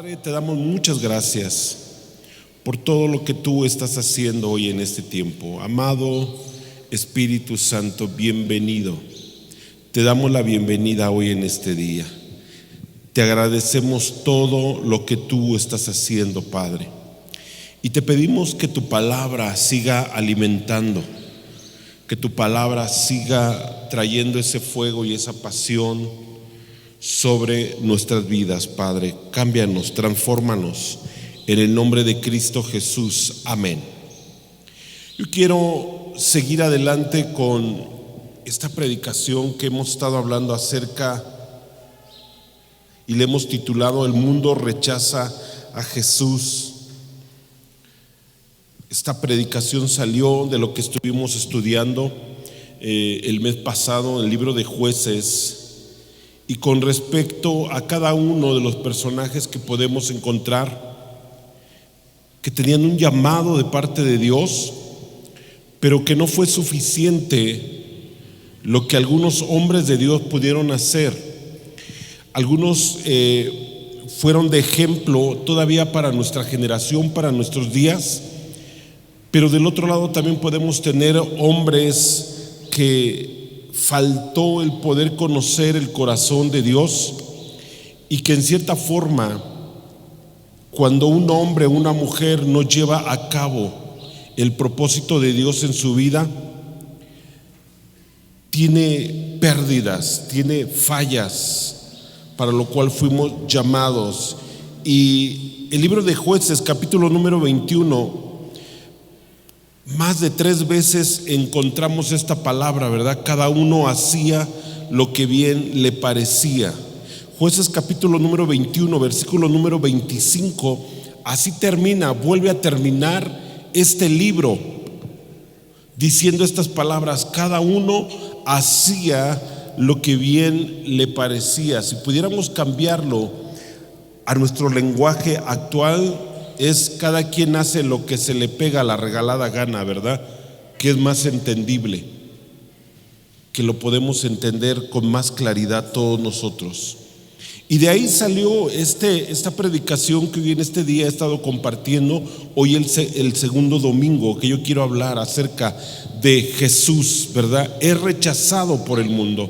Padre, te damos muchas gracias por todo lo que tú estás haciendo hoy en este tiempo. Amado Espíritu Santo, bienvenido. Te damos la bienvenida hoy en este día. Te agradecemos todo lo que tú estás haciendo, Padre. Y te pedimos que tu palabra siga alimentando, que tu palabra siga trayendo ese fuego y esa pasión sobre nuestras vidas, Padre. Cámbianos, transfórmanos en el nombre de Cristo Jesús. Amén. Yo quiero seguir adelante con esta predicación que hemos estado hablando acerca y le hemos titulado El mundo rechaza a Jesús. Esta predicación salió de lo que estuvimos estudiando el mes pasado en el libro de Jueces, y con respecto a cada uno de los personajes que podemos encontrar que tenían un llamado de parte de Dios, pero que no fue suficiente lo que algunos hombres de Dios pudieron hacer. Algunos fueron de ejemplo todavía para nuestra generación, para nuestros días, pero del otro lado también podemos tener hombres que faltó el poder conocer el corazón de Dios, y que en cierta forma, cuando un hombre o una mujer no lleva a cabo el propósito de Dios en su vida, tiene pérdidas, tiene fallas, para lo cual fuimos llamados. Y el libro de Jueces, capítulo número 21, más de 3 veces encontramos esta palabra, ¿verdad? Cada uno hacía lo que bien le parecía. Jueces capítulo número 21, versículo número 25, así termina, vuelve a terminar este libro diciendo estas palabras: cada uno hacía lo que bien le parecía. Si pudiéramos cambiarlo a nuestro lenguaje actual, es cada quien hace lo que se le pega a la regalada gana, ¿verdad? Que es más entendible, que lo podemos entender con más claridad todos nosotros. Y de ahí salió esta predicación que hoy en este día he estado compartiendo. Hoy el segundo domingo que yo quiero hablar acerca de Jesús, ¿verdad? Es rechazado por el mundo.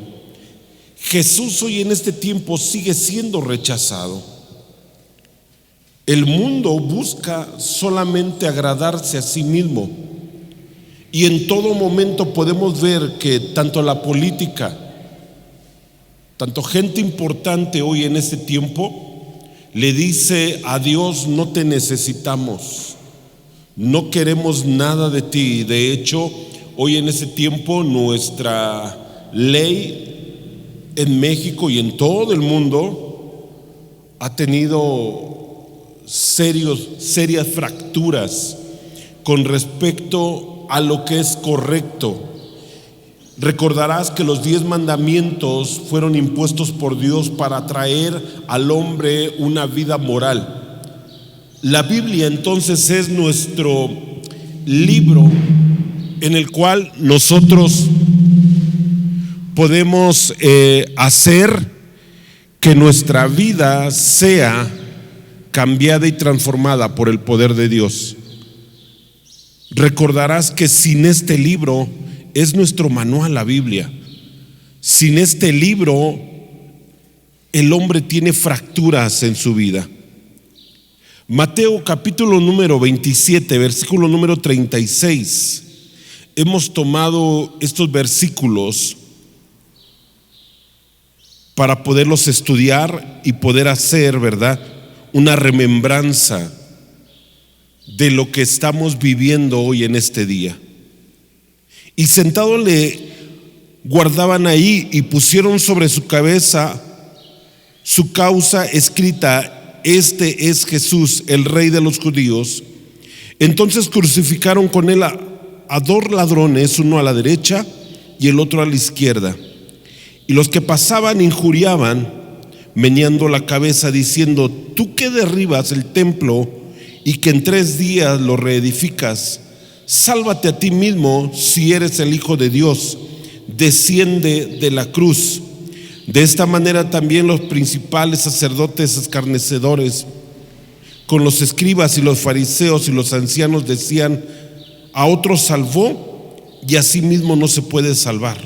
Jesús hoy en este tiempo sigue siendo rechazado. El mundo busca solamente agradarse a sí mismo, y en todo momento podemos ver que tanto la política, tanto gente importante hoy en este tiempo le dice a Dios: no te necesitamos, no queremos nada de ti. De hecho, hoy en este tiempo nuestra ley en México y en todo el mundo ha tenido serias fracturas con respecto a lo que es correcto. Recordarás que los 10 mandamientos fueron impuestos por Dios para traer al hombre una vida moral. La Biblia entonces es nuestro libro en el cual nosotros podemos hacer que nuestra vida sea cambiada y transformada por el poder de Dios. Recordarás que sin este libro, es nuestro manual, la Biblia. Sin este libro, el hombre tiene fracturas en su vida. Mateo capítulo número 27, versículo número 36. Hemos tomado estos versículos para poderlos estudiar y poder hacer, ¿verdad?, una remembranza de lo que estamos viviendo hoy en este día. Y sentado le guardaban ahí, y pusieron sobre su cabeza su causa escrita: este es Jesús, el Rey de los judíos. Entonces crucificaron con él a 2 ladrones, uno a la derecha y el otro a la izquierda. Y los que pasaban injuriaban, meneando la cabeza, diciendo: tú que derribas el templo y que en 3 días lo reedificas, sálvate a ti mismo. Si eres el Hijo de Dios, desciende de la cruz. De esta manera también los principales sacerdotes escarnecedores con los escribas y los fariseos y los ancianos decían: a otros salvó y a sí mismo no se puede salvar.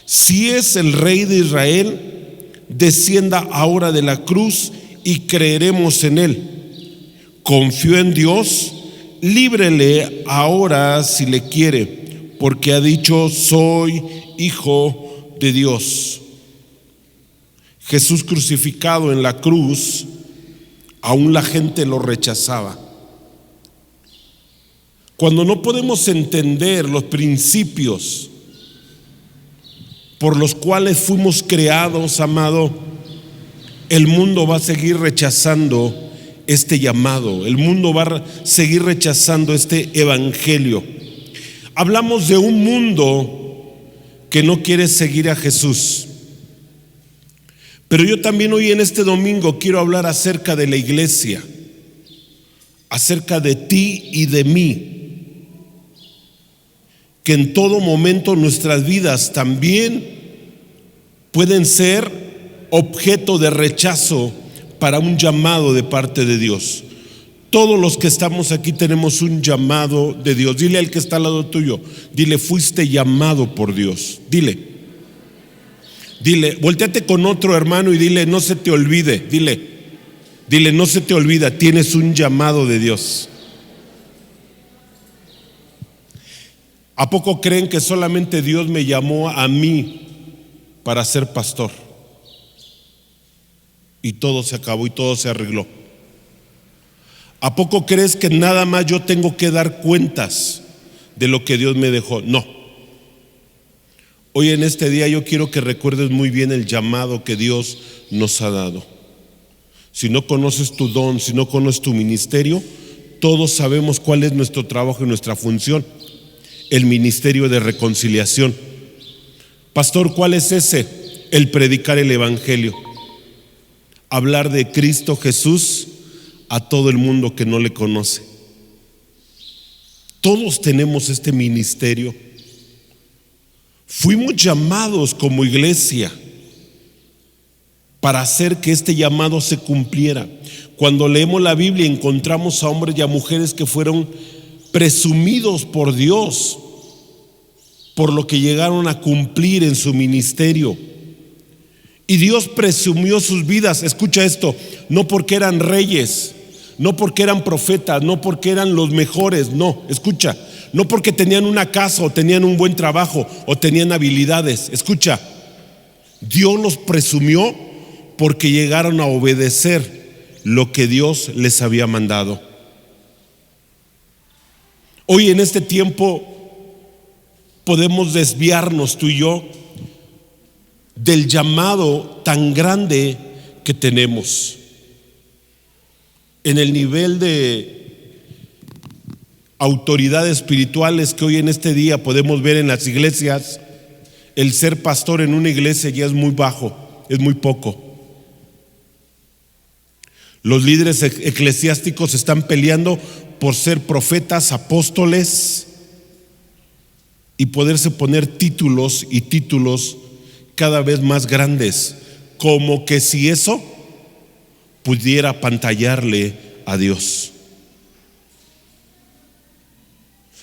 Si es el Rey de Israel, descienda ahora de la cruz y creeremos en él. Confió en Dios, líbrele ahora si le quiere, porque ha dicho: soy hijo de Dios. Jesús crucificado en la cruz, aún la gente lo rechazaba. Cuando no podemos entender los principios por los cuales fuimos creados, amado, el mundo va a seguir rechazando este llamado, el mundo va a seguir rechazando este evangelio. Hablamos de un mundo que no quiere seguir a Jesús, pero yo también hoy en este domingo quiero hablar acerca de la iglesia, acerca de ti y de mí, que en todo momento nuestras vidas también pueden ser objeto de rechazo para un llamado de parte de Dios. Todos los que estamos aquí tenemos un llamado de Dios. Dile al que está al lado tuyo, dile: fuiste llamado por Dios. Dile, volteate con otro hermano y dile: no se te olvide. Dile, no se te olvida, tienes un llamado de Dios. ¿A poco creen que solamente Dios me llamó a mí para ser pastor? Y todo se acabó y todo se arregló. ¿A poco crees que nada más yo tengo que dar cuentas de lo que Dios me dejó? No. Hoy en este día yo quiero que recuerdes muy bien el llamado que Dios nos ha dado. Si no conoces tu don, si no conoces tu ministerio, todos sabemos cuál es nuestro trabajo y nuestra función: el ministerio de reconciliación. Pastor, ¿cuál es ese? El predicar el evangelio, hablar de Cristo Jesús a todo el mundo que no le conoce. Todos tenemos este ministerio. Fuimos llamados como iglesia para hacer que este llamado se cumpliera. Cuando leemos la Biblia encontramos a hombres y a mujeres que fueron presumidos por Dios por lo que llegaron a cumplir en su ministerio. Y Dios presumió sus vidas, escucha esto, no porque eran reyes, no porque eran profetas, no porque eran los mejores, no, escucha, no porque tenían una casa o tenían un buen trabajo o tenían habilidades, escucha, Dios los presumió porque llegaron a obedecer lo que Dios les había mandado. Hoy en este tiempo podemos desviarnos tú y yo del llamado tan grande que tenemos. En el nivel de autoridades espirituales que hoy en este día podemos ver en las iglesias, el ser pastor en una iglesia ya es muy bajo, es muy poco. Los líderes eclesiásticos están peleando por ser profetas, apóstoles y poderse poner títulos y títulos cada vez más grandes, como que si eso pudiera apantallarle a Dios.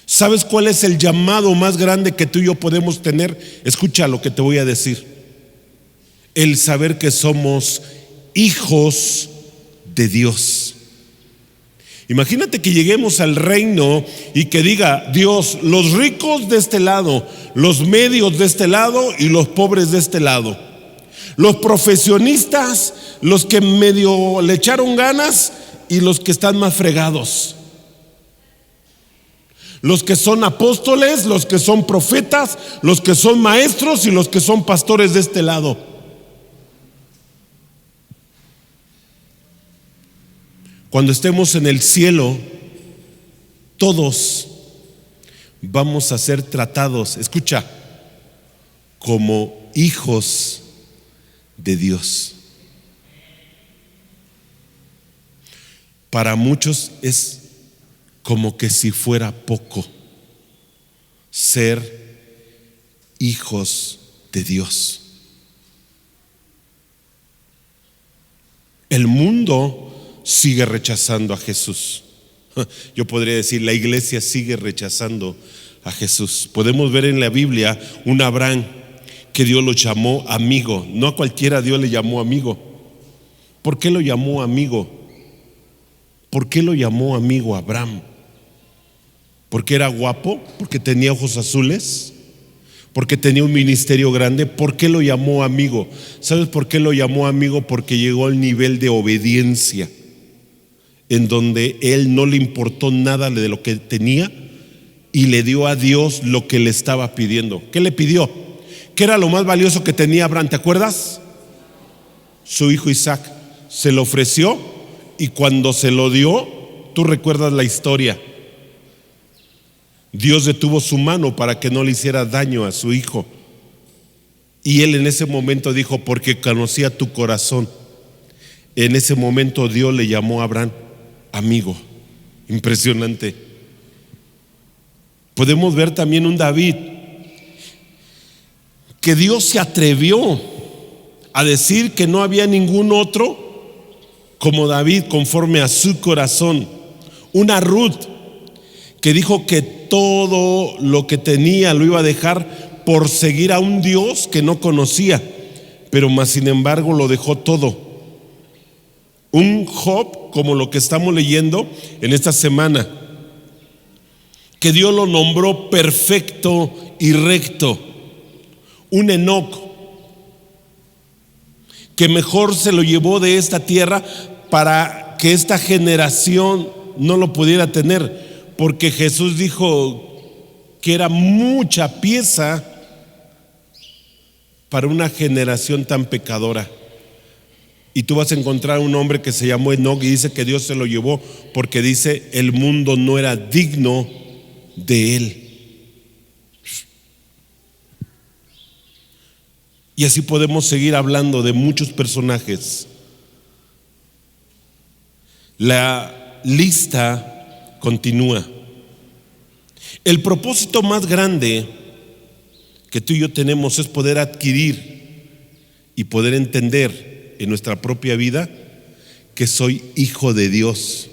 ¿Sabes cuál es el llamado más grande que tú y yo podemos tener? Escucha lo que te voy a decir: el saber que somos hijos de Dios. Imagínate que lleguemos al reino y que diga Dios: los ricos de este lado, los medios de este lado y los pobres de este lado, los profesionistas, los que medio le echaron ganas y los que están más fregados, los que son apóstoles, los que son profetas, los que son maestros y los que son pastores de este lado. Cuando estemos en el cielo, todos vamos a ser tratados, escucha, como hijos de Dios. Para muchos es como que si fuera poco ser hijos de Dios. El mundo sigue rechazando a Jesús. Yo podría decir, la iglesia sigue rechazando a Jesús. Podemos ver en la Biblia un Abraham que Dios lo llamó amigo. No a cualquiera Dios le llamó amigo. ¿Por qué lo llamó amigo? ¿Por qué lo llamó amigo a Abraham? ¿Porque era guapo? ¿Porque tenía ojos azules? ¿Porque tenía un ministerio grande? ¿Por qué lo llamó amigo? ¿Sabes por qué lo llamó amigo? Porque llegó al nivel de obediencia, en donde él no le importó nada de lo que tenía y le dio a Dios lo que le estaba pidiendo. ¿Qué le pidió? ¿Qué era lo más valioso que tenía Abraham? ¿Te acuerdas? Su hijo Isaac. Se lo ofreció y cuando se lo dio, tú recuerdas la historia. Dios detuvo su mano para que no le hiciera daño a su hijo. Y él en ese momento dijo, porque conocía tu corazón. En ese momento Dios le llamó a Abraham amigo. Impresionante. Podemos ver también un David que Dios se atrevió a decir que no había ningún otro como David conforme a su corazón. Una Ruth que dijo que todo lo que tenía lo iba a dejar por seguir a un Dios que no conocía, pero más sin embargo lo dejó todo. Un Job como lo que estamos leyendo en esta semana, que Dios lo nombró perfecto y recto. Un Enoc que mejor se lo llevó de esta tierra para que esta generación no lo pudiera tener, porque Jesús dijo que era mucha pieza para una generación tan pecadora. Y tú vas a encontrar un hombre que se llamó Enoc y dice que Dios se lo llevó porque dice el mundo no era digno de él. Y así podemos seguir hablando de muchos personajes. La lista continúa. El propósito más grande que tú y yo tenemos es poder adquirir y poder entender en nuestra propia vida que soy hijo de Dios.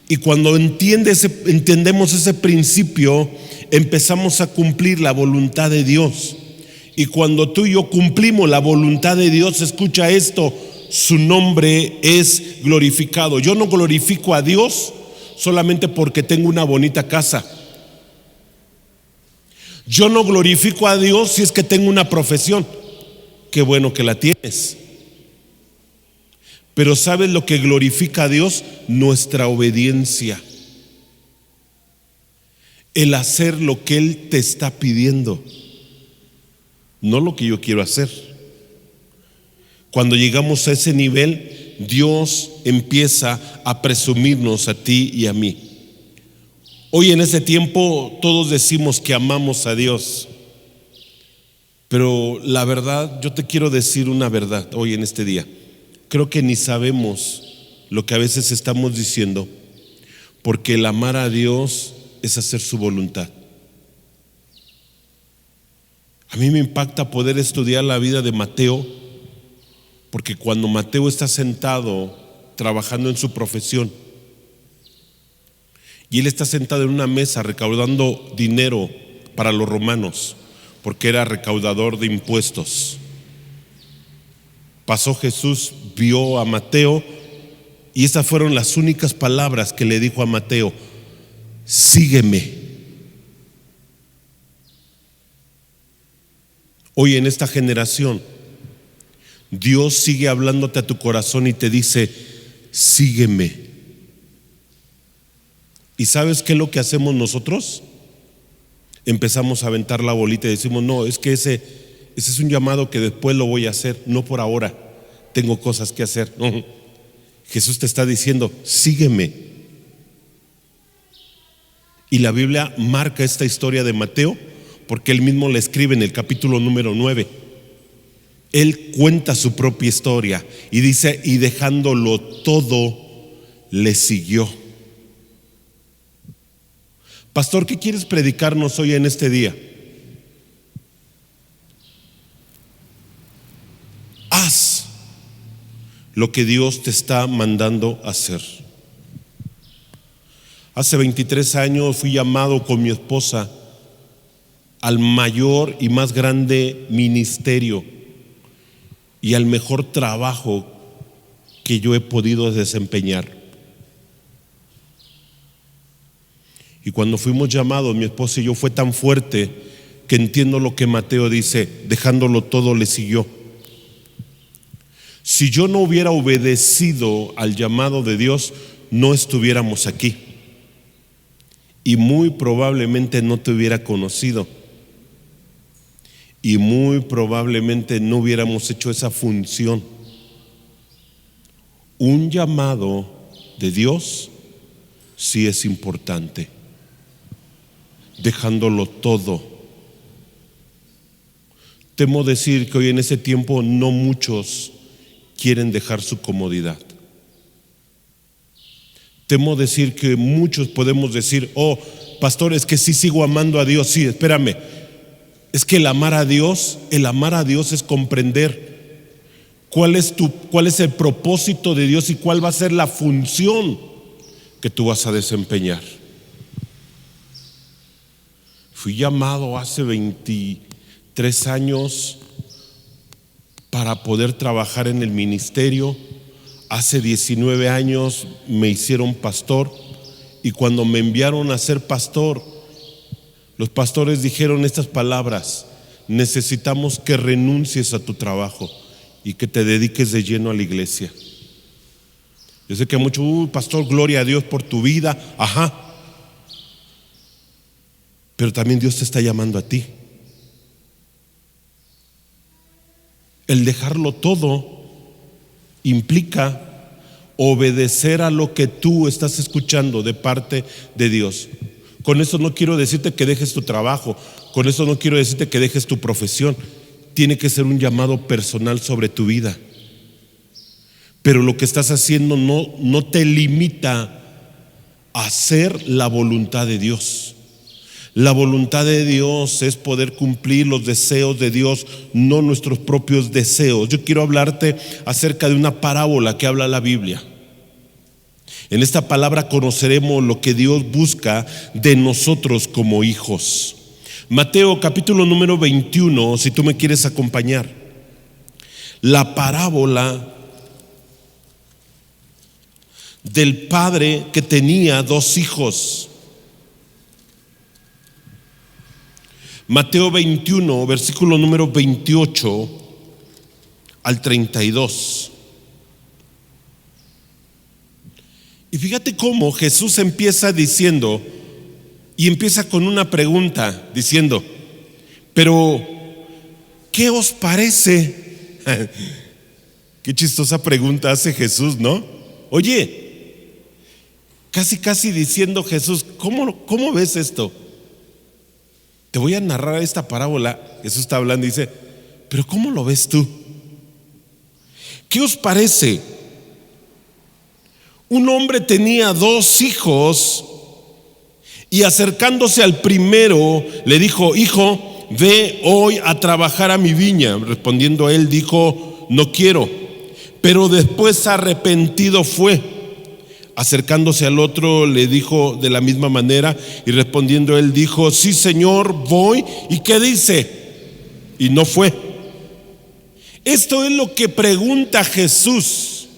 Y cuando entendemos ese principio, empezamos a cumplir la voluntad de Dios. Y cuando tú y yo cumplimos la voluntad de Dios, escucha esto, su nombre es glorificado. Yo no glorifico a Dios solamente porque tengo una bonita casa. Yo no glorifico a Dios si es que tengo una profesión. Qué bueno que la tienes. Pero ¿sabes lo que glorifica a Dios? Nuestra obediencia. El hacer lo que Él te está pidiendo, no lo que yo quiero hacer. Cuando llegamos a ese nivel, Dios empieza a presumirnos a ti y a mí. Hoy en este tiempo todos decimos que amamos a Dios, pero la verdad, yo te quiero decir una verdad hoy en este día. Creo que ni sabemos lo que a veces estamos diciendo, porque el amar a Dios es hacer su voluntad. A mí me impacta poder estudiar la vida de Mateo, porque cuando Mateo está sentado trabajando en su profesión y él está sentado en una mesa recaudando dinero para los romanos, porque era recaudador de impuestos, pasó Jesús, vio a Mateo y esas fueron las únicas palabras que le dijo a Mateo: sígueme. Hoy en esta generación Dios sigue hablándote a tu corazón y te dice: sígueme. ¿Y sabes qué es lo que hacemos nosotros? Empezamos a aventar la bolita y decimos: no, es que ese es un llamado que después lo voy a hacer, no por ahora, tengo cosas que hacer. No. Jesús te está diciendo: sígueme. Y la Biblia marca esta historia de Mateo porque él mismo la escribe en el capítulo número 9. Él cuenta su propia historia y dice: y dejándolo todo, le siguió. Pastor, ¿qué quieres predicarnos hoy en este día? Haz lo que Dios te está mandando hacer. Hace 23 años fui llamado con mi esposa al mayor y más grande ministerio y al mejor trabajo que yo he podido desempeñar. Y cuando fuimos llamados, mi esposa y yo, fue tan fuerte que entiendo lo que Mateo dice: dejándolo todo le siguió. Si yo no hubiera obedecido al llamado de Dios, no estuviéramos aquí y muy probablemente no te hubiera conocido y muy probablemente no hubiéramos hecho esa función. Un llamado de Dios sí es importante, dejándolo todo. Temo decir que hoy en ese tiempo no muchos quieren dejar su comodidad. Temo decir que muchos podemos decir: oh, pastor, es que sí sigo amando a Dios. Sí, espérame, es que el amar a Dios es comprender cuál es el propósito de Dios y cuál va a ser la función que tú vas a desempeñar. Fui llamado hace 23 años para poder trabajar en el ministerio. Hace 19 años me hicieron pastor, y cuando me enviaron a ser pastor, los pastores dijeron estas palabras: necesitamos que renuncies a tu trabajo y que te dediques de lleno a la iglesia. Yo sé que mucho: pastor, gloria a Dios por tu vida. Ajá, pero también Dios te está llamando a ti. El dejarlo todo implica obedecer a lo que tú estás escuchando de parte de Dios. Con eso no quiero decirte que dejes tu trabajo, con eso no quiero decirte que dejes tu profesión. Tiene que ser un llamado personal sobre tu vida. Pero lo que estás haciendo no te limita a hacer la voluntad de Dios. La voluntad de Dios es poder cumplir los deseos de Dios, no nuestros propios deseos. Yo quiero hablarte acerca de una parábola que habla la Biblia. En esta palabra conoceremos lo que Dios busca de nosotros como hijos. Mateo capítulo número 21, si tú me quieres acompañar. La parábola del padre que tenía 2 hijos. Mateo 21, versículo número 28 al 32. Y fíjate cómo Jesús empieza diciendo, y empieza con una pregunta, diciendo: pero ¿qué os parece? Qué chistosa pregunta hace Jesús, ¿no? Oye, casi diciendo Jesús: ¿cómo ves esto? Te voy a narrar esta parábola. Jesús está hablando y dice: pero ¿cómo lo ves tú? ¿Qué os parece? Un hombre tenía 2 hijos, y acercándose al primero le dijo: hijo, ve hoy a trabajar a mi viña. Respondiendo él dijo: no quiero. Pero después arrepentido fue. Acercándose al otro le dijo de la misma manera, y respondiendo él dijo: sí, Señor, voy. ¿Y qué dice? Y no fue. Esto es lo que pregunta Jesús.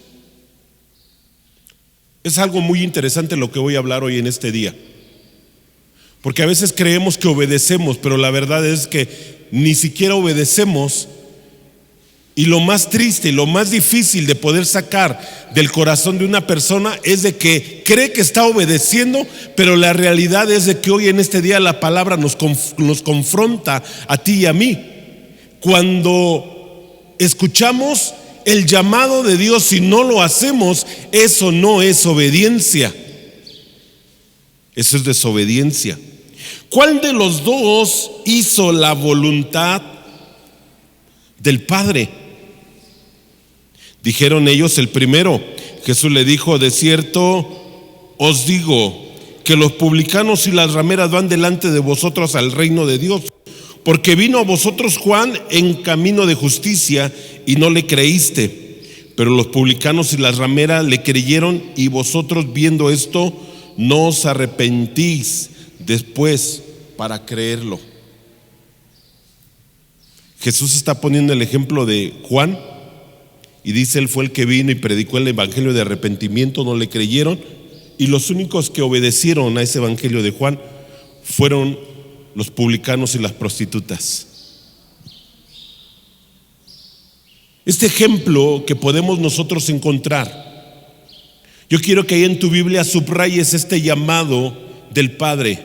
Es algo muy interesante lo que voy a hablar hoy en este día, porque a veces creemos que obedecemos, pero la verdad es que ni siquiera obedecemos. Y lo más triste y lo más difícil de poder sacar del corazón de una persona es de que cree que está obedeciendo, pero la realidad es de que hoy en este día la palabra nos confronta a ti y a mí. Cuando escuchamos el llamado de Dios y no lo hacemos, eso no es obediencia, eso es desobediencia. ¿Cuál de los dos hizo la voluntad del Padre? Dijeron ellos: el primero. Jesús le dijo: de cierto os digo que los publicanos y las rameras van delante de vosotros al reino de Dios, porque vino a vosotros Juan en camino de justicia y no le creíste, Pero los publicanos y las rameras le creyeron, y vosotros viendo esto no os arrepentís después para creerlo. Jesús está poniendo el ejemplo de Juan y dice: él fue el que vino y predicó el evangelio de arrepentimiento, no le creyeron, y los únicos que obedecieron a ese evangelio de Juan fueron los publicanos y las prostitutas. Este ejemplo que podemos nosotros encontrar, yo quiero que ahí en tu Biblia subrayes este llamado del Padre: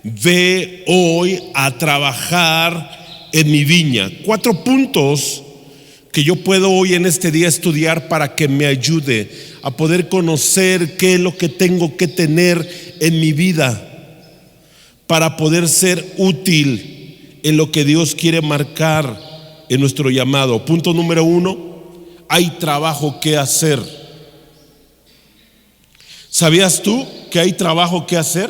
ve hoy a trabajar en mi viña. 4 puntos que yo puedo hoy en este día estudiar para que me ayude a poder conocer qué es lo que tengo que tener en mi vida para poder ser útil en lo que Dios quiere marcar en nuestro llamado. Punto número 1: hay trabajo que hacer. ¿Sabías tú que hay trabajo que hacer?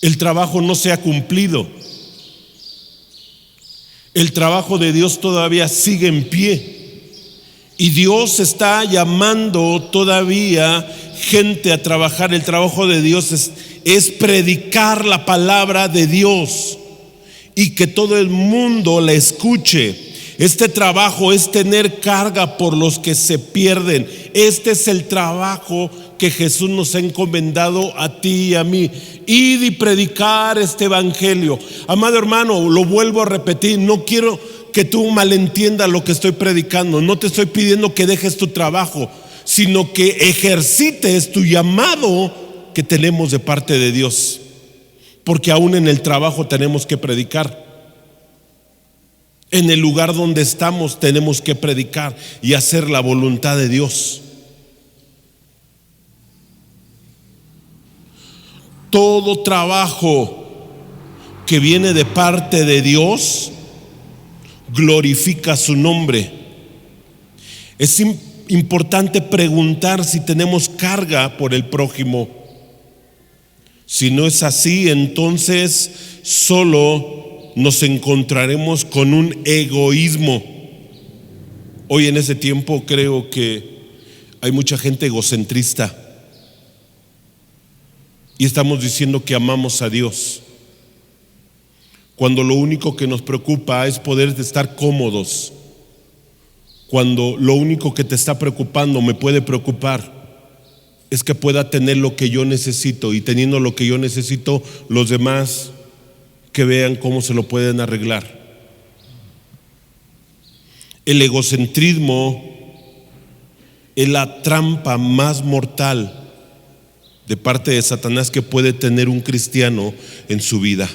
El trabajo no se ha cumplido. El trabajo de Dios todavía sigue en pie. Y Dios está llamando todavía gente a trabajar. El trabajo de Dios es predicar la palabra de Dios y que todo el mundo la escuche. Este trabajo es tener carga por los que se pierden. Este es el trabajo que Jesús nos ha encomendado a ti y a mí. Id y predicar este evangelio. Amado hermano, lo vuelvo a repetir, no quiero que tú malentiendas lo que estoy predicando. No te estoy pidiendo que dejes tu trabajo, sino que ejercites tu llamado que tenemos de parte de Dios. Porque aún en el trabajo tenemos que predicar. En el lugar donde estamos tenemos que predicar y hacer la voluntad de Dios. Todo trabajo que viene de parte de Dios glorifica su nombre. Es importante preguntar si tenemos carga por el prójimo. Si no es así, entonces solo nos encontraremos con un egoísmo. Hoy en ese tiempo creo que hay mucha gente egocentrista y estamos diciendo que amamos a Dios, cuando lo único que nos preocupa es poder estar cómodos, cuando lo único que te está preocupando, me puede preocupar, es que pueda tener lo que yo necesito, y teniendo lo que yo necesito, los demás que vean cómo se lo pueden arreglar. El egocentrismo es la trampa más mortal de parte de Satanás que puede tener un cristiano en su vida.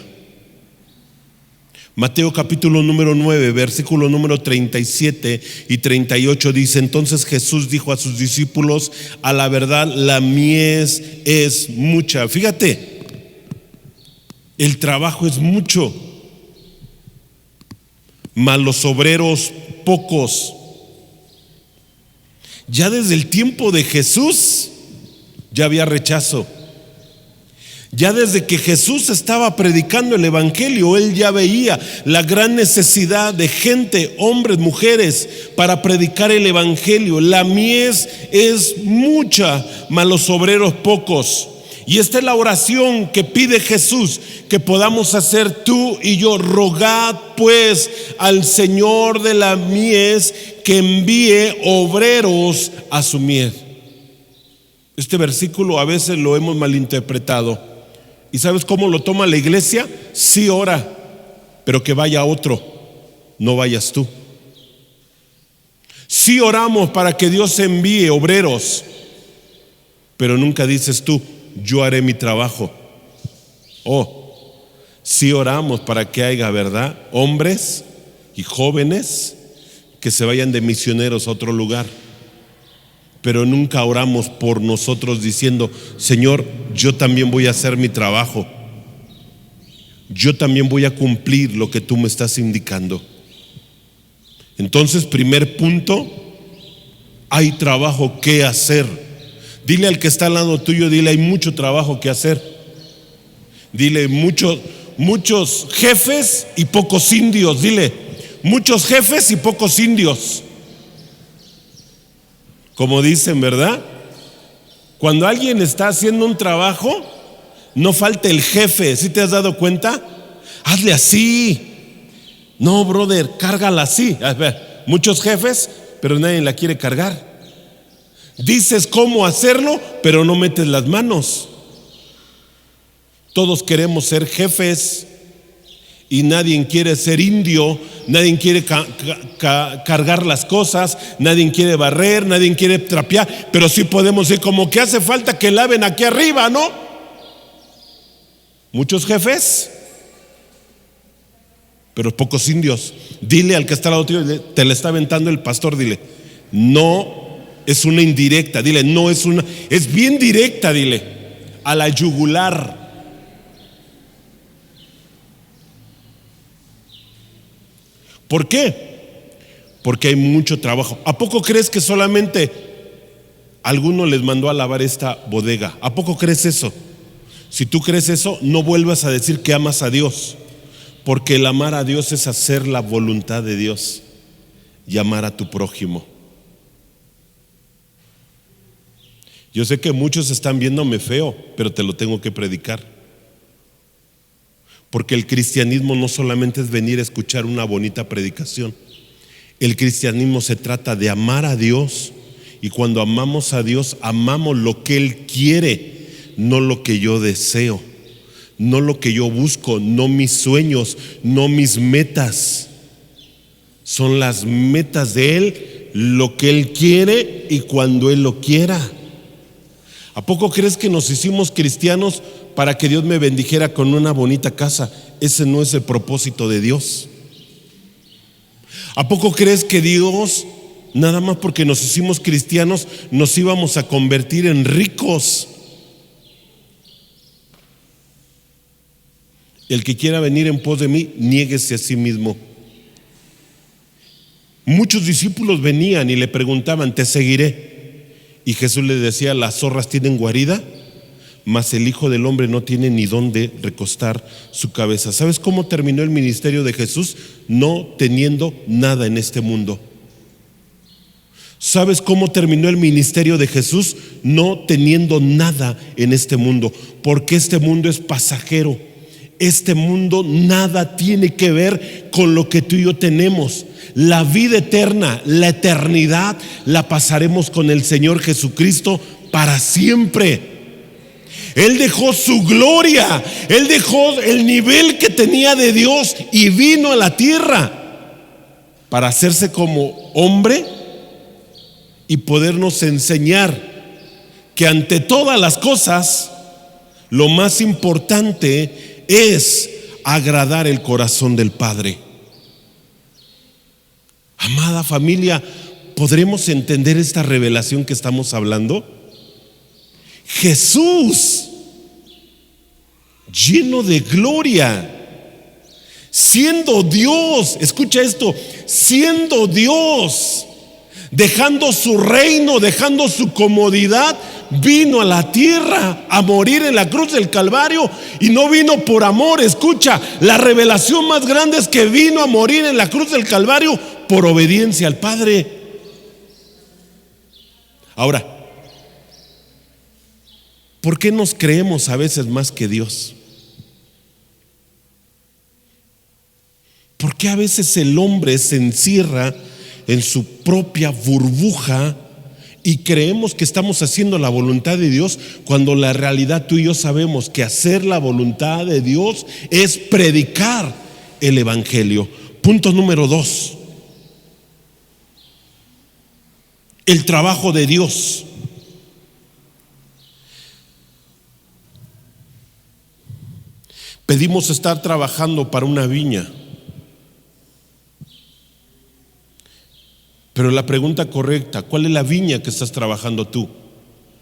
Mateo capítulo número 9, versículo número 37 y 38 dice: entonces Jesús dijo a sus discípulos: a la verdad la mies es mucha. Fíjate, el trabajo es mucho, mas los obreros pocos. Ya desde el tiempo de Jesús ya había rechazo. Ya desde que Jesús estaba predicando el evangelio, él ya veía la gran necesidad de gente, hombres, mujeres, para predicar el evangelio. La mies es mucha, mas los obreros pocos. Y esta es la oración que pide Jesús que podamos hacer tú y yo. Rogad pues al Señor de la mies que envíe obreros a su mies. Este versículo a veces lo hemos malinterpretado. ¿Y sabes cómo lo toma la iglesia? Sí, ora, pero que vaya otro, no vayas tú. Sí oramos para que Dios envíe obreros, pero nunca dices tú: yo haré mi trabajo. Sí oramos para que haya, ¿verdad?, hombres y jóvenes que se vayan de misioneros a otro lugar, pero nunca oramos por nosotros diciendo: Señor, yo también voy a hacer mi trabajo, yo también voy a cumplir lo que tú me estás indicando. Entonces, primer punto, hay trabajo que hacer. Dile al que está al lado tuyo, dile: hay mucho trabajo que hacer. Dile: muchos jefes y pocos indios. Dile: muchos jefes y pocos indios. Como dicen, ¿verdad? Cuando alguien está haciendo un trabajo, no falta el jefe. ¿Sí te has dado cuenta? Hazle así. No, brother, cárgala así. A ver, muchos jefes, pero nadie la quiere cargar. Dices cómo hacerlo, pero no metes las manos. Todos queremos ser jefes y nadie quiere ser indio, nadie quiere cargar las cosas, nadie quiere barrer, nadie quiere trapear, pero sí podemos decir como que hace falta que laven aquí arriba, ¿no? Muchos jefes, pero pocos indios. Dile al que está al lado tuyo, te le está aventando el pastor, dile, no es una indirecta, dile, no es una, es bien directa, dile, a la yugular. ¿Por qué? Porque hay mucho trabajo. ¿A poco crees que solamente alguno les mandó a lavar esta bodega? ¿A poco crees eso? Si tú crees eso, no vuelvas a decir que amas a Dios, porque el amar a Dios es hacer la voluntad de Dios y amar a tu prójimo. Yo sé que muchos están viéndome feo, pero te lo tengo que predicar. Porque el cristianismo no solamente es venir a escuchar una bonita predicación. El cristianismo se trata de amar a Dios, y cuando amamos a Dios, amamos lo que Él quiere, no lo que yo deseo, no lo que yo busco, no mis sueños, no mis metas. Son las metas de Él, lo que Él quiere y cuando Él lo quiera. ¿A poco crees que nos hicimos cristianos para que Dios me bendijera con una bonita casa? Ese no es el propósito de Dios. ¿A poco crees que Dios, nada más porque nos hicimos cristianos, nos íbamos a convertir en ricos? El que quiera venir en pos de mí, niéguese a sí mismo. Muchos discípulos venían y le preguntaban, te seguiré. Y Jesús les decía, las zorras tienen guarida, mas el Hijo del Hombre no tiene ni dónde recostar su cabeza. ¿Sabes cómo terminó el ministerio de Jesús? No teniendo nada en este mundo. ¿Sabes cómo terminó el ministerio de Jesús? No teniendo nada en este mundo, porque este mundo es pasajero. Este mundo nada tiene que ver con lo que tú y yo tenemos. La vida eterna, la eternidad, la pasaremos con el Señor Jesucristo para siempre. Él dejó su gloria, Él dejó el nivel que tenía de Dios y vino a la tierra para hacerse como hombre y podernos enseñar que ante todas las cosas lo más importante es agradar el corazón del Padre. Amada familia, ¿podremos entender esta revelación que estamos hablando? Jesús, lleno de gloria, siendo Dios, escucha esto, siendo Dios, dejando su reino, dejando su comodidad, vino a la tierra a morir en la cruz del Calvario, y no vino por amor. Escucha, la revelación más grande es que vino a morir en la cruz del Calvario por obediencia al Padre. Ahora, ¿por qué nos creemos a veces más que Dios? ¿Por qué a veces el hombre se encierra en su propia burbuja y creemos que estamos haciendo la voluntad de Dios, cuando la realidad tú y yo sabemos que hacer la voluntad de Dios es predicar el evangelio? Punto número 2. El trabajo de Dios. Pedimos estar trabajando para una viña, pero la pregunta correcta, ¿cuál es la viña que estás trabajando tú?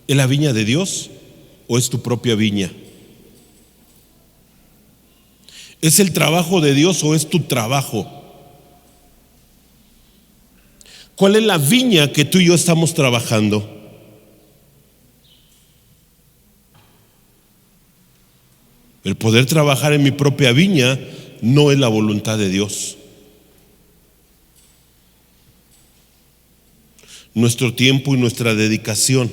¿Es la viña de Dios o es tu propia viña? ¿Es el trabajo de Dios o es tu trabajo? ¿Cuál es la viña que tú y yo estamos trabajando? El poder trabajar en mi propia viña no es la voluntad de Dios. nuestro tiempo y nuestra dedicación,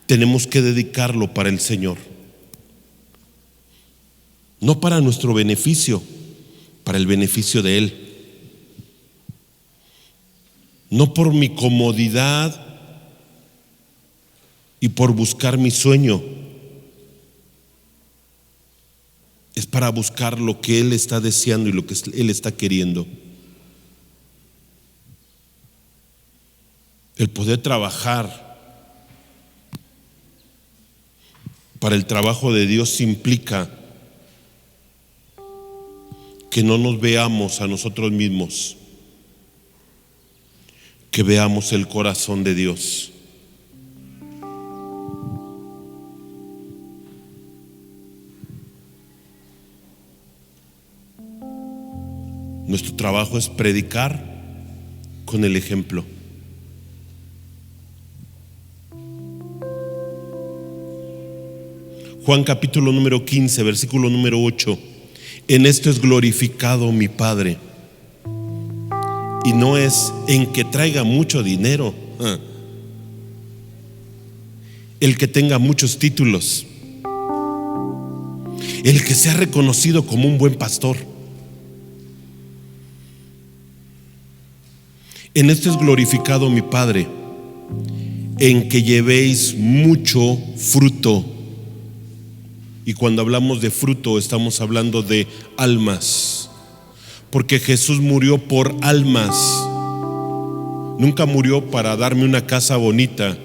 tenemos que dedicarlo para el Señor. No para nuestro beneficio, para el beneficio de Él. No por mi comodidad y por buscar mi sueño. Es para buscar lo que Él está deseando y lo que Él está queriendo. El poder trabajar para el trabajo de Dios implica que no nos veamos a nosotros mismos, que veamos el corazón de Dios. Nuestro trabajo es predicar con el ejemplo. Juan capítulo número 15, versículo número 8. En esto es glorificado mi Padre. Y no es en que traiga mucho dinero, el que tenga muchos títulos, el que sea reconocido como un buen pastor. En esto es glorificado mi Padre, en que llevéis mucho fruto. Y cuando hablamos de fruto, estamos hablando de almas, porque Jesús murió por almas. Nunca murió para darme una casa bonita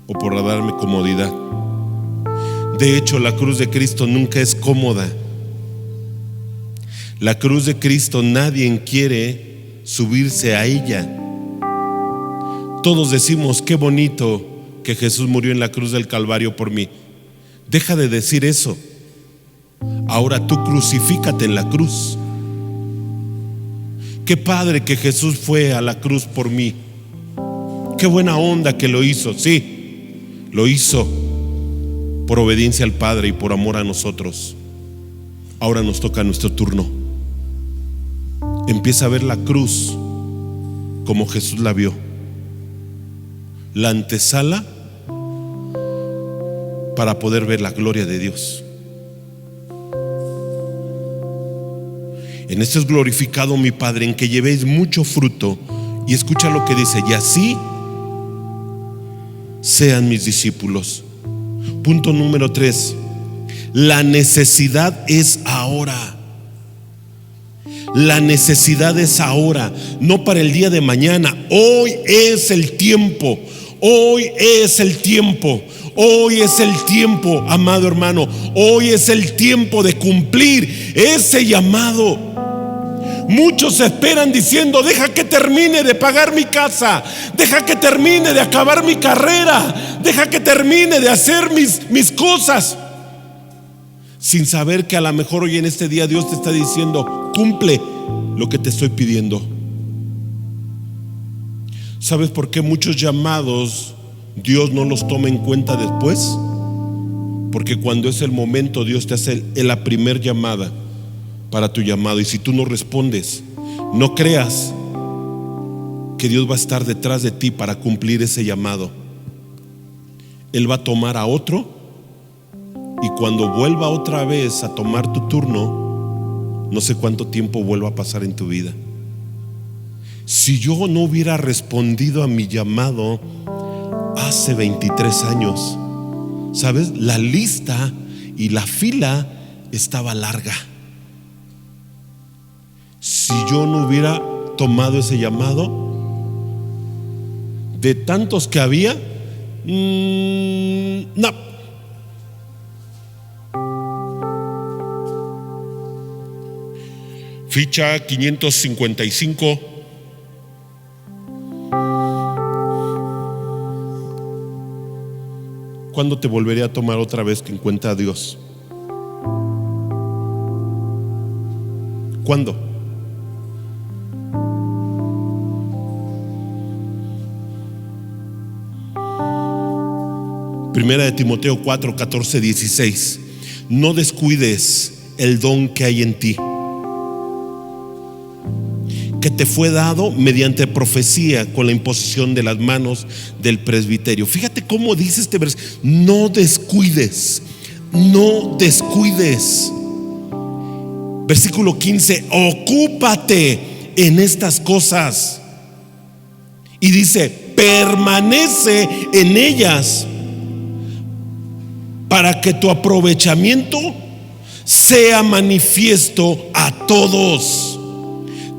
o para darme comodidad. De hecho, la cruz de Cristo nunca es cómoda. La cruz de Cristo nadie quiere subirse a ella. Todos decimos: qué bonito que Jesús murió en la cruz del Calvario por mí. Deja de decir eso. Ahora tú crucifícate en la cruz. Qué padre que Jesús fue a la cruz por mí. Qué buena onda que lo hizo. Sí, lo hizo por obediencia al Padre y por amor a nosotros. Ahora nos toca nuestro turno. Empieza a ver la cruz como Jesús la vio. La antesala para poder ver la gloria de Dios. En esto es glorificado mi Padre, en que llevéis mucho fruto. Y escucha lo que dice: y así sean mis discípulos. Punto número 3. La necesidad es ahora. La necesidad es ahora, no para el día de mañana. Hoy es el tiempo. Hoy es el tiempo. Hoy es el tiempo, amado hermano. Hoy es el tiempo de cumplir ese llamado. Muchos esperan diciendo: deja que termine de pagar mi casa, deja que termine de acabar mi carrera, deja que termine de hacer mis cosas, sin saber que a lo mejor hoy en este día Dios te está diciendo: cumple lo que te estoy pidiendo. ¿Sabes por qué muchos llamados Dios no los toma en cuenta después? Porque cuando es el momento, Dios te hace la primer llamada para tu llamado. Y si tú no respondes, no creas que Dios va a estar detrás de ti para cumplir ese llamado. Él va a tomar a otro, y cuando vuelva otra vez a tomar tu turno, no sé cuánto tiempo vuelva a pasar en tu vida. Si yo no hubiera respondido a mi llamado hace 23 años, ¿sabes? La lista y la fila estaba larga. Si yo no hubiera tomado ese llamado, de tantos que había, no. Ficha 555. ¿Cuándo te volveré a tomar otra vez que en cuenta a Dios? ¿Cuándo? Primera de Timoteo 4, 14, 16. No descuides el don que hay en ti, que te fue dado mediante profecía con la imposición de las manos del presbiterio. Fíjate cómo dice este versículo: no descuides, no descuides. Versículo 15: ocúpate en estas cosas. Y dice: permanece en ellas, para que tu aprovechamiento sea manifiesto a todos.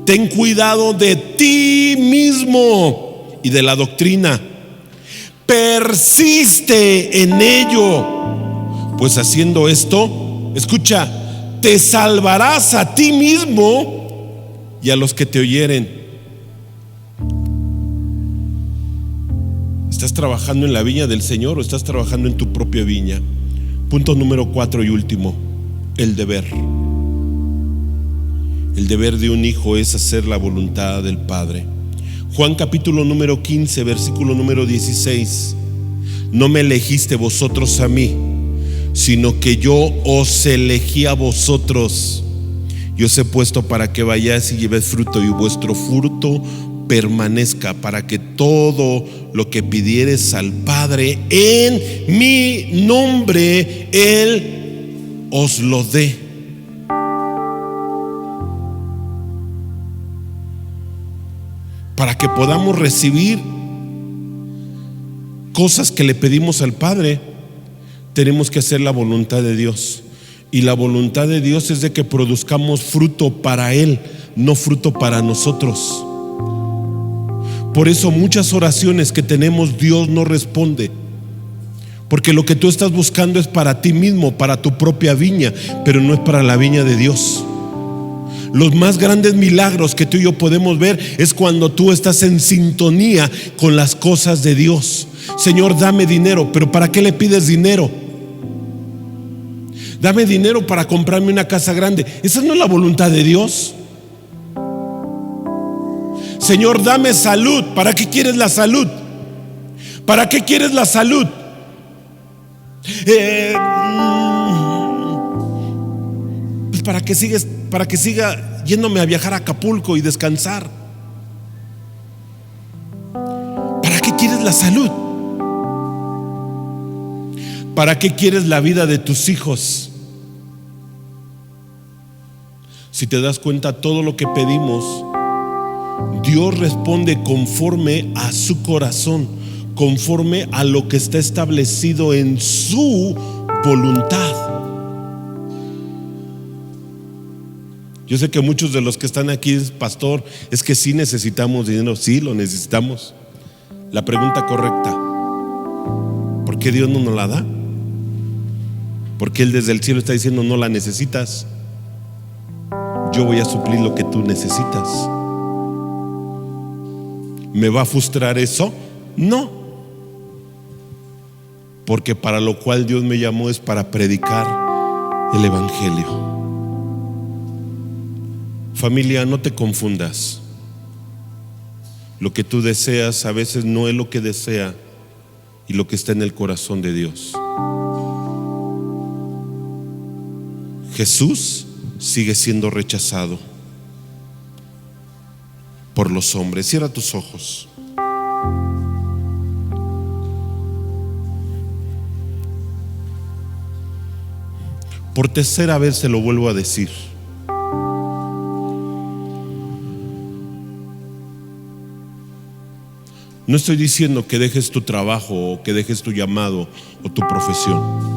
Ten cuidado de ti mismo y de la doctrina. Persiste en ello, pues haciendo esto, escucha, te salvarás a ti mismo y a los que te oyeren. ¿Estás trabajando en la viña del Señor o estás trabajando en tu propia viña? Punto número 4 y último: el deber. El deber de un hijo es hacer la voluntad del Padre. Juan capítulo número 15, versículo número 16: no me elegiste vosotros a mí, sino que yo os elegí a vosotros. Yo os he puesto para que vayáis y llevéis fruto, y vuestro fruto permanezca, para que todo lo que pidieres al Padre en mi nombre, Él os lo dé. Para que podamos recibir cosas que le pedimos al Padre, tenemos que hacer la voluntad de Dios. Y la voluntad de Dios es de que produzcamos fruto para Él, no fruto para nosotros. Por eso muchas oraciones que tenemos Dios no responde, porque lo que tú estás buscando es para ti mismo, para tu propia viña, pero no es para la viña de Dios. Los más grandes milagros que tú y yo podemos ver es cuando tú estás en sintonía con las cosas de Dios. Señor, dame dinero. ¿Pero para qué le pides dinero? Dame dinero para comprarme una casa grande. Esa no es la voluntad de Dios. Señor, dame salud. ¿Para qué quieres la salud? ¿Para qué quieres la salud? Pues para que siga yéndome a viajar a Acapulco y descansar. ¿Para qué quieres la salud? ¿Para qué quieres la vida de tus hijos? Si te das cuenta, todo lo que pedimos, Dios responde conforme a su corazón, conforme a lo que está establecido en su voluntad. Yo sé que muchos de los que están aquí, pastor, es que sí necesitamos dinero. Sí, lo necesitamos. La pregunta correcta: ¿por qué Dios no nos la da? Porque Él desde el cielo está diciendo: no la necesitas, yo voy a suplir lo que tú necesitas. ¿Me va a frustrar eso? No, porque para lo cual Dios me llamó es para predicar el evangelio. Familia, no te confundas. Lo que tú deseas a veces no es lo que desea y lo que está en el corazón de Dios. Jesús sigue siendo rechazado por los hombres. Cierra tus ojos. Por tercera vez se lo vuelvo a decir: no estoy diciendo que dejes tu trabajo o que dejes tu llamado o tu profesión.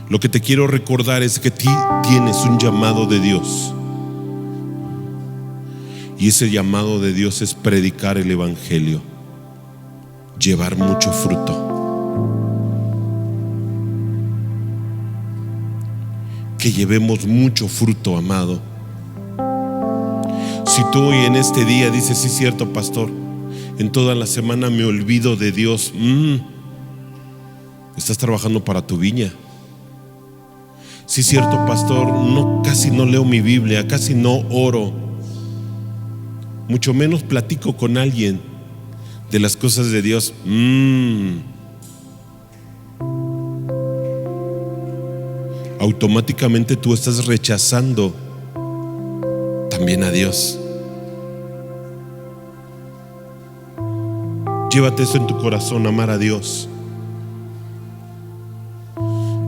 Lo que te quiero recordar es que tienes un llamado de Dios. Y ese llamado de Dios es predicar el evangelio, llevar mucho fruto. Que llevemos mucho fruto, amado. Si tú hoy en este día dices: sí, cierto, pastor, en toda la semana me olvido de Dios, estás trabajando para tu viña. Sí, cierto, pastor, casi no leo mi Biblia, casi no oro, mucho menos platico con alguien de las cosas de Dios. automáticamente tú estás rechazando también a Dios. Llévate eso en tu corazón. Amar a Dios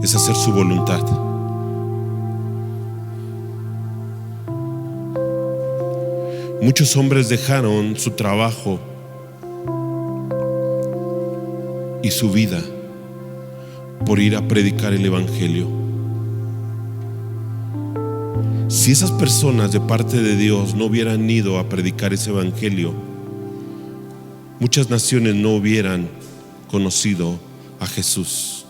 es hacer su voluntad. Muchos hombres dejaron su trabajo y su vida por ir a predicar el evangelio. Si esas personas de parte de Dios no hubieran ido a predicar ese evangelio, muchas naciones no hubieran conocido a Jesús.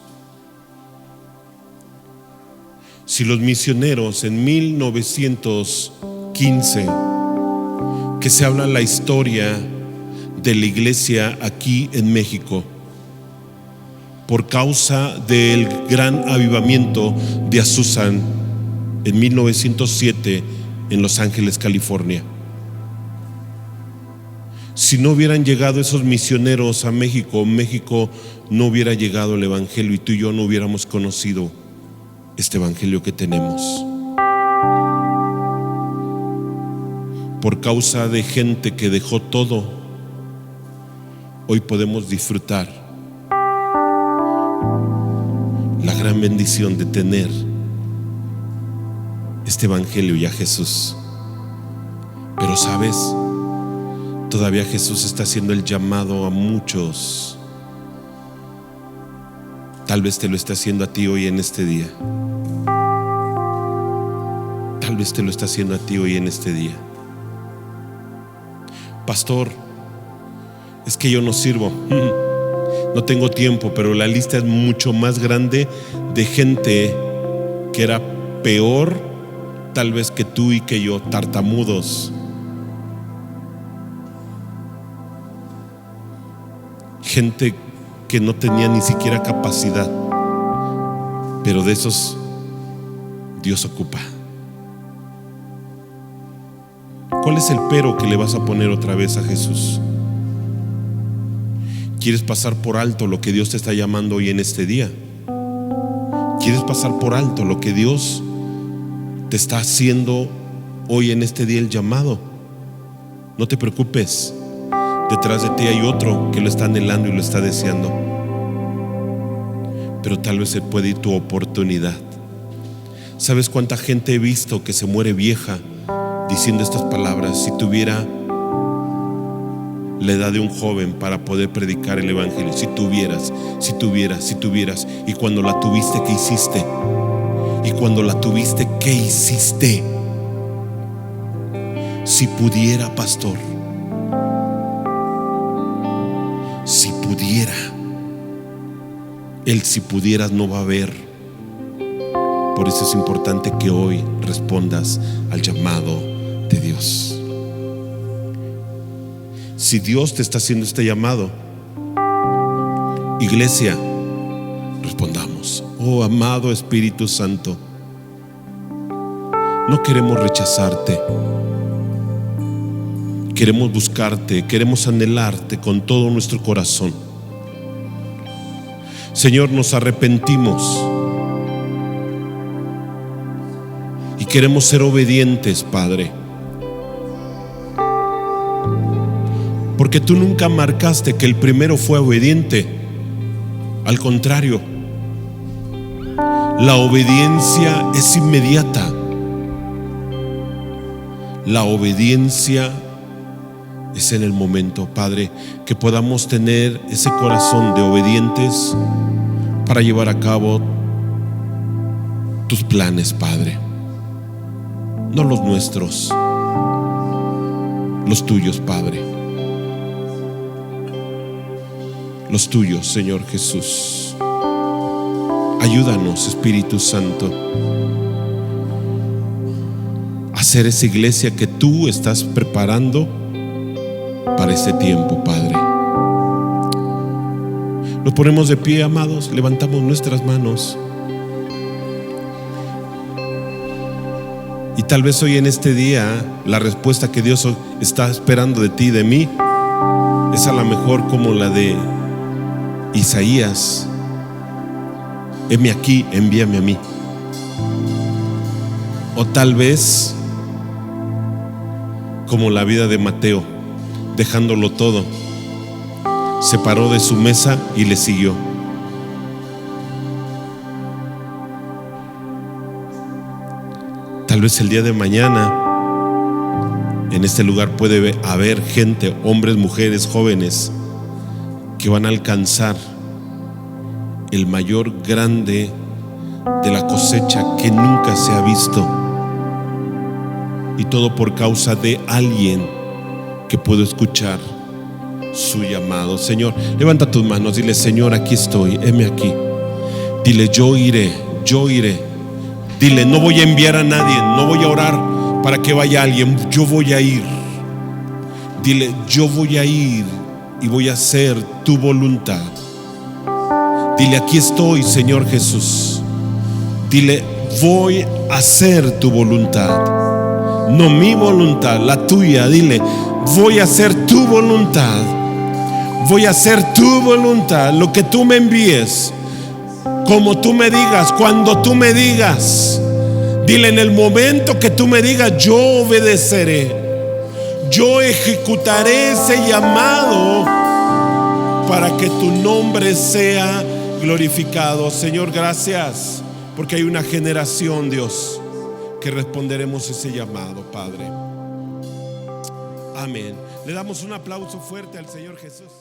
Si los misioneros en 1915, que se habla la historia de la iglesia aquí en México, por causa del gran avivamiento de Azusa en 1907 en Los Ángeles, California. Si no hubieran llegado esos misioneros a México, México no hubiera llegado el evangelio y tú y yo no hubiéramos conocido este evangelio que tenemos. Por causa de gente que dejó todo, hoy podemos disfrutar la gran bendición de tener este evangelio y a Jesús. Pero sabes, todavía Jesús está haciendo el llamado a muchos. Tal vez te lo está haciendo a ti hoy en este día. Tal vez te lo está haciendo a ti hoy en este día. Pastor, es que yo no sirvo, no tengo tiempo, pero la lista es mucho más grande de gente que era peor tal vez que tú y que yo, tartamudos, gente que no tenía ni siquiera capacidad, pero de esos Dios ocupa. ¿Cuál es el pero que le vas a poner otra vez a Jesús? ¿Quieres pasar por alto lo que Dios te está llamando hoy en este día? ¿Quieres pasar por alto lo que Dios te está haciendo hoy en este día el llamado? No te preocupes, detrás de ti hay otro que lo está anhelando y lo está deseando. Pero tal vez se puede ir tu oportunidad. ¿Sabes cuánta gente he visto que se muere vieja diciendo estas palabras? Si tuviera la edad de un joven para poder predicar el evangelio, si tuvieras, y cuando la tuviste, ¿qué hiciste? Y cuando la tuviste, ¿qué hiciste? Si pudiera, pastor, si pudiera, el si pudieras no va a haber. Por eso es importante que hoy respondas al llamado de Dios. Si Dios te está haciendo este llamado, iglesia, respondamos. Oh amado Espíritu Santo, no queremos rechazarte, queremos buscarte, queremos anhelarte con todo nuestro corazón. Señor, nos arrepentimos y queremos ser obedientes, Padre, porque tú nunca marcaste que el primero fue obediente. Al contrario, la obediencia es inmediata. La obediencia es en el momento, Padre, que podamos tener ese corazón de obedientes para llevar a cabo tus planes, Padre. No los nuestros, los tuyos, Padre. Los tuyos, Señor Jesús. Ayúdanos, Espíritu Santo, a ser esa iglesia que tú estás preparando para este tiempo, Padre. Nos ponemos de pie, amados, levantamos nuestras manos. Y tal vez hoy en este día la respuesta que Dios está esperando de ti y de mí es a lo mejor como la de Isaías: heme aquí, envíame a mí. O tal vez como la vida de Mateo, dejándolo todo, se paró de su mesa y le siguió. Tal vez el día de mañana en este lugar puede haber gente, hombres, mujeres, jóvenes, que van a alcanzar el mayor grande de la cosecha que nunca se ha visto. Y todo por causa de alguien que pudo escuchar su llamado. Señor, levanta tus manos, dile: Señor, aquí estoy, heme aquí. Dile: yo iré, yo iré. Dile: no voy a enviar a nadie, no voy a orar para que vaya alguien, yo voy a ir. Dile: yo voy a ir y voy a hacer tu voluntad. Dile: aquí estoy, Señor Jesús. Dile: voy a hacer tu voluntad. No mi voluntad, la tuya. Dile: voy a hacer tu voluntad. Voy a hacer tu voluntad, lo que tú me envíes, como tú me digas, cuando tú me digas. Dile: en el momento que tú me digas, yo obedeceré. Yo ejecutaré ese llamado para que tu nombre sea glorificado. Señor, gracias, porque hay una generación, Dios, que responderemos ese llamado, Padre. Amén. Le damos un aplauso fuerte al Señor Jesús.